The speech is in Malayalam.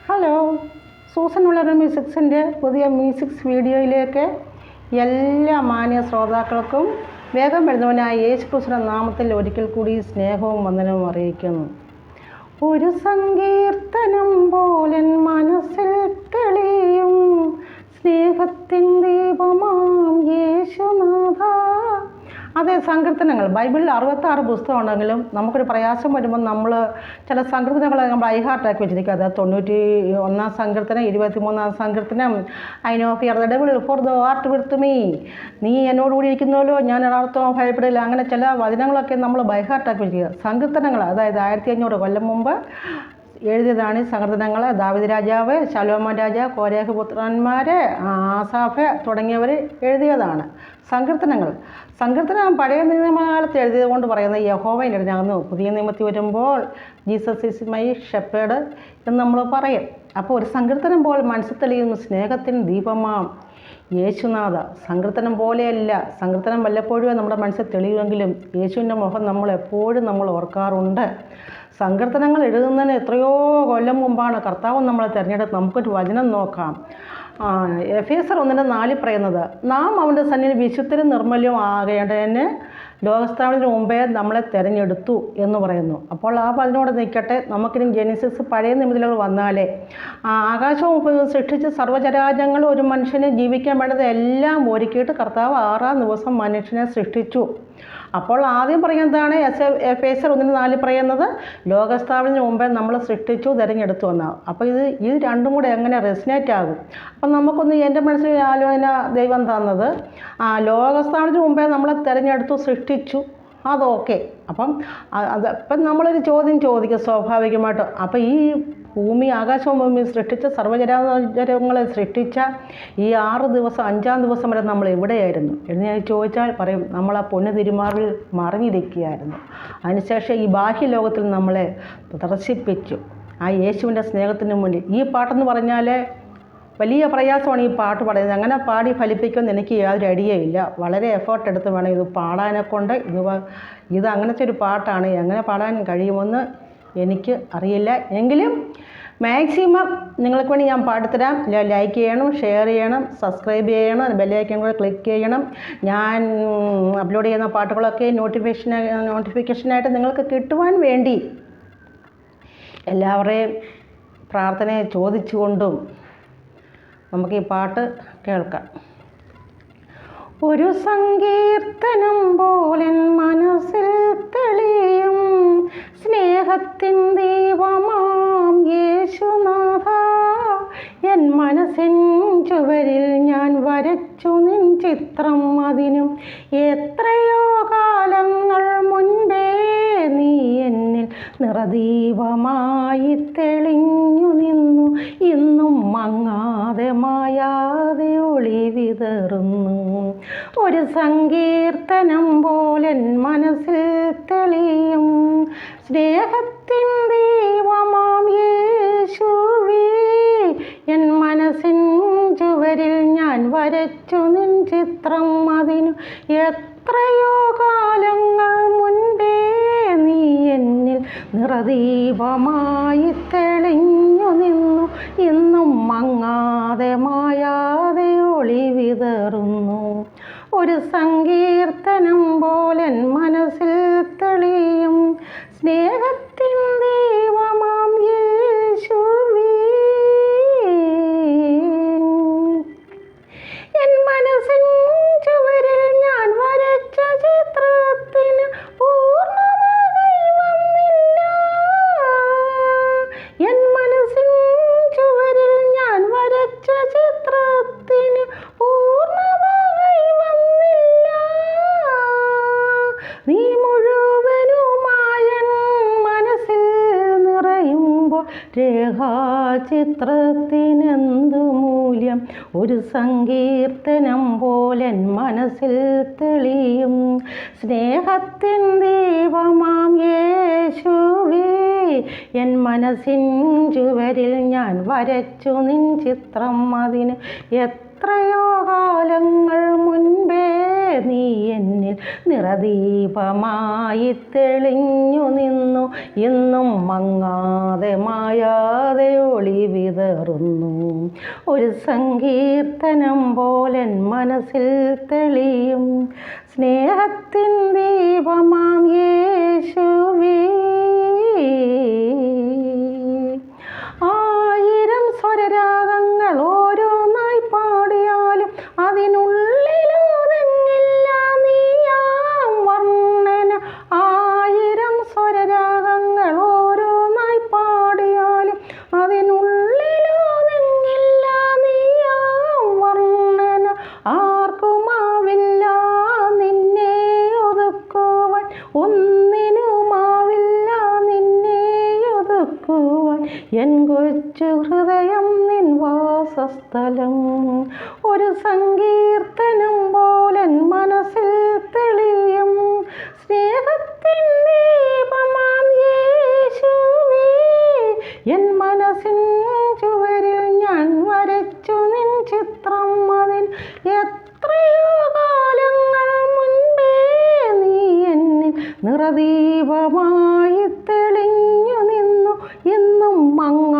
ഹലോ, സൂസൻ ഉള്ളൊരു മ്യൂസിക്സിൻ്റെ പുതിയ മ്യൂസിക്സ് വീഡിയോയിലേക്ക് എല്ലാ മാന്യ ശ്രോതാക്കൾക്കും വേഗം വരുന്നവനായ യേശുക്രിസ്തുവിന്റെ നാമത്തിൽ ഒരിക്കൽ കൂടി സ്നേഹവും വന്ദനവും അറിയിക്കുന്നു. ഒരു സങ്കീർത്തനം പോലൻ മനസ്സിൽ തെളിയും സ്നേഹത്തിൻ ദീപമാം യേശുനാഥ. അതേ, സങ്കീർത്തനങ്ങൾ ബൈബിളിൽ 66 പുസ്തകം ഉണ്ടെങ്കിലും നമുക്കൊരു പ്രയാസം വരുമ്പോൾ നമ്മൾ ചില സങ്കീർത്തനങ്ങൾ നമ്മൾ ഐഹാർട്ടാക്കി വെച്ചിരിക്കുക. അത് 91 സങ്കീർത്തനം, 23 സങ്കീർത്തനം, I know fear the devil for the art with me, നീ എന്നോടുകൂടി ഇരിക്കുന്നല്ലോ, ഞാൻ ഒരാളത്തോളം ഭയപ്പെടില്ല. അങ്ങനെ ചില വചനങ്ങളൊക്കെ നമ്മൾ ബൈഹാർട്ടാക്കി വെച്ചിരിക്കുക. സങ്കീർത്തനങ്ങൾ അതായത് 1500 കൊല്ലം മുമ്പ് എഴുതിയതാണ് ഈ സങ്കീർത്തനങ്ങൾ. ദാവീദ് രാജാവ്, ശലോമോൻ രാജാവ്, കോരേഹ് പുത്രന്മാർ, ആസാഫ് തുടങ്ങിയവർ എഴുതിയതാണ് സങ്കീർത്തനം പഴയ നിയമകാലത്ത് എഴുതിയത് കൊണ്ട് പറയുന്നത് യഹോവയിൽ എഴുതാകുന്നു. പുതിയ നിയമത്തിൽ വരുമ്പോൾ ജീസസ് ഈസ് മൈ ഷെപ്പേർഡ് എന്ന് നമ്മൾ പറയും. അപ്പോൾ ഒരു സങ്കീർത്തനം പോലെ മനസ്സിൽ തെളിയുന്ന സ്നേഹത്തിന് ദീപമാം യേശുനാഥ. സങ്കീർത്തനം പോലെയല്ല, സങ്കീർത്തനം വല്ലപ്പോഴും നമ്മുടെ മനസ്സിൽ തെളിയുമെങ്കിലും യേശുവിൻ്റെ മുഖം നമ്മൾ ഓർക്കാറുണ്ട്. സങ്കീർത്തനങ്ങൾ എഴുതുന്നതിന് എത്രയോ കൊല്ലം മുമ്പാണ് കർത്താവ് നമ്മളെ തിരഞ്ഞെടുത്ത്. നമുക്കൊരു വചനം നോക്കാം. എഫേസ്യർ 1:4 പറയുന്നത്, നാം അവൻ്റെ സന്നിധിയിൽ വിശുദ്ധരും നിർമ്മല്യവും ആകേണ്ടതിന് ലോകസ്ഥാപനത്തിന് മുമ്പേ നമ്മളെ തിരഞ്ഞെടുത്തു എന്ന് പറയുന്നു. അപ്പോൾ ആ അതിനോട് നിൽക്കട്ടെ. നമുക്കിനി ജെനിസിസ് പഴയ നിയമത്തിലേക്ക് വന്നാലേ ആകാശവും സൃഷ്ടിച്ച് സർവ്വചരാചരങ്ങൾ ഒരു മനുഷ്യനെ ജീവിക്കാൻ വേണ്ടത് എല്ലാം ഒരുക്കിയിട്ട് കർത്താവ് 6-ാം ദിവസം മനുഷ്യനെ സൃഷ്ടിച്ചു. അപ്പോൾ ആദ്യം പറയുന്നതാണ് എഫേസ്യർ 1:4 പറയുന്നത്, ലോകസ്ഥാപനത്തിന് മുമ്പേ നമ്മൾ സൃഷ്ടിച്ചു, തിരഞ്ഞെടുത്തു എന്നാണ്. അപ്പോൾ ഇത് രണ്ടും കൂടെ എങ്ങനെ റെസിനേറ്റ് ആകും? അപ്പം നമുക്കൊന്ന് എൻ്റെ മനസ്സിൽ ആലോചന ദൈവം തന്നത്, ലോകസ്ഥാപനത്തിന് മുമ്പേ നമ്മളെ തിരഞ്ഞെടുത്തു, സൃഷ്ടിച്ചു, അതൊക്കെ. അപ്പം നമ്മളൊരു ചോദ്യം ചോദിക്കും സ്വാഭാവികമായിട്ടും. അപ്പോൾ ഈ ഭൂമി, ആകാശവും ഭൂമി സൃഷ്ടിച്ച സർവ്വചരാചരങ്ങളെ സൃഷ്ടിച്ച ഈ 6 ദിവസം 5-ാം ദിവസം വരെ നമ്മൾ എവിടെയായിരുന്നു എന്ന് ചോദിച്ചാൽ പറയും, നമ്മൾ ആ പൊന്നു തിരുമാറിൽ മറിഞ്ഞിരിക്കുകയായിരുന്നു. അതിനുശേഷം ഈ ബാഹ്യലോകത്തിൽ നമ്മളെ പ്രദർശിപ്പിച്ചു ആ യേശുവിൻ്റെ സ്നേഹത്തിന് മുന്നിൽ. ഈ പാട്ടെന്ന് പറഞ്ഞാൽ വലിയ പ്രയാസമാണ് ഈ പാട്ട് പറയുന്നത്. അങ്ങനെ പാടി ഫലിപ്പിക്കുമെന്ന് എനിക്ക് യാതൊരു ഐഡിയയില്ല. വളരെ എഫേർട്ട് എടുത്ത് വേണം ഇത് പാടാനെക്കൊണ്ട്. ഇത് അങ്ങനത്തെ ഒരു പാട്ടാണ്. എങ്ങനെ പാടാൻ കഴിയുമെന്ന് എനിക്ക് അറിയില്ല. എങ്കിലും മാക്സിമം നിങ്ങൾക്ക് വേണ്ടി ഞാൻ പാടിത്തരാം. ലൈക്ക് ചെയ്യണം, ഷെയർ ചെയ്യണം, സബ്സ്ക്രൈബ് ചെയ്യണം, ബെല്ലൈക്കൺ കൂടെ ക്ലിക്ക് ചെയ്യണം. ഞാൻ അപ്ലോഡ് ചെയ്യുന്ന പാട്ടുകളൊക്കെ നോട്ടിഫിക്കേഷനായിട്ട് നിങ്ങൾക്ക് കിട്ടുവാൻ വേണ്ടി എല്ലാവരെയും പ്രാർത്ഥനയെ ചോദിച്ചുകൊണ്ടും നമുക്ക് ഈ പാട്ട് കേൾക്കാം. ഒരു സങ്കീർത്തനം പോലൻ മനസ്സിൽ തെളിയും സ്നേഹത്തിൻ ദീപമാം യേശുനാഥ. എൻ മനസ്സിൻ ചുവരിൽ ഞാൻ വരച്ചു നിൻ ചിത്രം, അതിനും എത്രയോ കാലങ്ങൾ മുൻപേ നീ എന്നിൽ നിറദീപമായി തെളിഞ്ഞു നിന്നു. ഇന്നും മങ്ങാതെ മായാതെ ഒളി വിതറുന്നു. ഒരു സങ്കീർത്തനം പോലൻ മനസ്സിൽ തെളിയും സ്നേഹത്തിൻ ദീപമാം യേശുവേ. എൻ മനസ്സിൻ ചുവരിൽ ഞാൻ വരച്ചു നിൻ ചിത്രം, അതിനു എത്രയോ കാലങ്ങൾ മുൻപേ നീ എന്നിൽ നിറദീപമായി തെളിഞ്ഞു നിന്നു. ഇന്നും മങ്ങാതെ മായാതെ ഒളി വിതറുന്നു. ഒരു സങ്കീർത്തനം പോലൻ മനസ്സിൽ തെളിയും സ്നേഹത്തിൻ ദീപമാം യേശുവേ. എൻ മനസ്സിൻ ചുവരിൽ ഞാൻ വരച്ച ചിത്രത്തിന് പൂർണ്ണമായി വന്നില്ല. എൻ മനസ്സിൻ ചുവരിൽ ഞാൻ വരച്ച ചിത്രത്തിന് പൂർണ്ണമായി വന്നില്ല. നീ മുഴുവനുമായൻ മനസ്സിൽ നിറയുമ്പോൾ രേഖാചിത്രത്തിനെന്തു മൂല്യം? ഒരു സങ്കീർത്തനം പോലൻ മനസ്സിൽ തെളിയും സ്നേഹത്തിൻ ദീപമാം യേശുവേ. എൻ മനസ്സിൻ ചുവരിൽ ഞാൻ വരച്ചു നിൻ ചിത്രം, അതിന് എത്രയോ കാലങ്ങൾ മുൻപേ നീ എന്നിൽ നിറദീപമായി തെളിഞ്ഞു നിന്നു. എന്നും മങ്ങാതെ മായാതെ ഒളി വിതറുന്നു. ഒരു സങ്കീർത്തനം പോലൻ മനസ്സിൽ തെളിയും സ്നേഹത്തിൻ ദീപമാം യേശുവേ. ആയിരം സ്വരരാഗങ്ങൾ ഓരോന്നായി പാടിയാലും അതിനുള്ളിലൊതുങ്ങില്ല നീയാം വർണ്ണന. ആയിരം സ്വരരാഗങ്ങൾ ഓരോന്നായി പാടിയാലും അതിനുള്ളിലൊതുങ്ങില്ല നീയാം വർണ്ണന. ആർക്കുമാവില്ല നിന്നെ ഒതുക്കുവാൻ, ഒന്നിനുമാവില്ല നിന്നെ ഒതുക്കുവാൻ. എൻ കൊച്ചു ഹൃദയം നിൻ വാസസ്ഥലം. ഒരു സങ്കീർത്തനം പോലൻ മനസ്സിൽ തെളിയും സ്നേഹത്തിൻ ദീപമാം യേശുവേ. എൻ മനസ്സിൻ ചുവരിൽ ഞാൻ വരച്ചു നിൻ ചിത്രം. അതിൽ എത്രയോ കാലങ്ങൾ മുൻപേ നീ എന്നിൽ നിറദീപമായി തെളിഞ്ഞു നിന്നു. എന്നും മങ്ങ